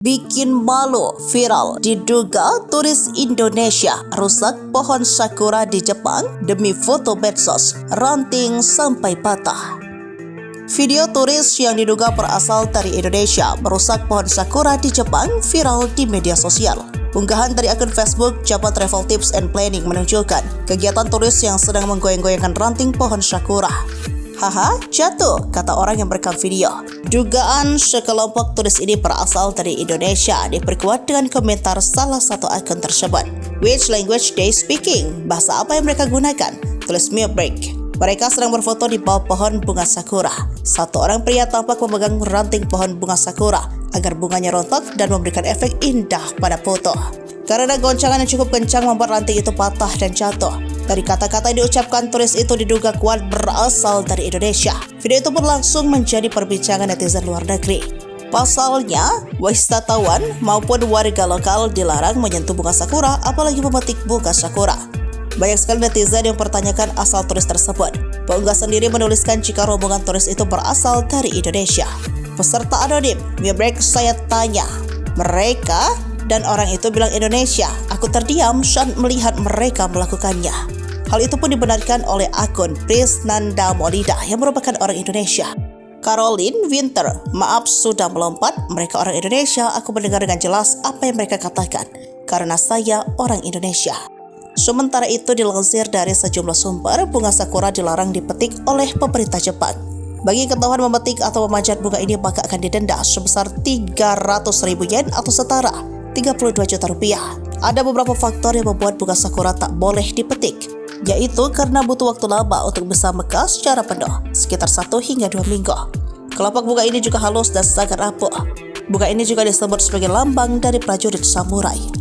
Bikin malu, viral, diduga turis Indonesia rusak pohon sakura di Jepang demi foto medsos, ranting sampai patah. Video turis yang diduga berasal dari Indonesia merusak pohon sakura di Jepang viral di media sosial. Unggahan dari akun Facebook Japan Travel Tips and Planning menunjukkan kegiatan turis yang sedang menggoyang-goyangkan ranting pohon sakura. Haha, jatuh, kata orang yang merekam video. Dugaan sekelompok turis ini berasal dari Indonesia diperkuat dengan komentar salah satu akun tersebut. Which language they speaking? Bahasa apa yang mereka gunakan? Tulis Break. Mereka sedang berfoto di bawah pohon bunga sakura. Satu orang pria tampak memegang ranting pohon bunga sakura agar bunganya rontok dan memberikan efek indah pada foto. Karena goncangan yang cukup kencang membuat ranting itu patah dan jatuh. Dari kata-kata yang diucapkan, turis itu diduga kuat berasal dari Indonesia. Video itu pun langsung menjadi perbincangan netizen luar negeri. Pasalnya, wisatawan maupun warga lokal dilarang menyentuh bunga sakura, apalagi memetik bunga sakura. Banyak sekali netizen yang mempertanyakan asal turis tersebut. Pengunggah sendiri menuliskan jika rombongan turis itu berasal dari Indonesia. Peserta anonim, Break, saya tanya, mereka? Dan orang itu bilang Indonesia. Aku terdiam saat melihat mereka melakukannya. Hal itu pun dibenarkan oleh akun Prisnanda Molida yang merupakan orang Indonesia. Caroline Winter, maaf sudah melompat, mereka orang Indonesia, aku mendengar dengan jelas apa yang mereka katakan, karena saya orang Indonesia. Sementara itu dilansir dari sejumlah sumber, bunga sakura dilarang dipetik oleh pemerintah Jepang. Bagi yang ketahuan memetik atau memanjat bunga ini maka akan didenda sebesar 300.000 yen atau setara 32 juta rupiah. Ada beberapa faktor yang membuat bunga sakura tak boleh dipetik, yaitu karena butuh waktu lama untuk bisa mekar secara penuh, sekitar 1 hingga 2 minggu. Kelopak bunga ini juga halus dan sangat rapuh. Bunga ini juga disebut sebagai lambang dari prajurit samurai.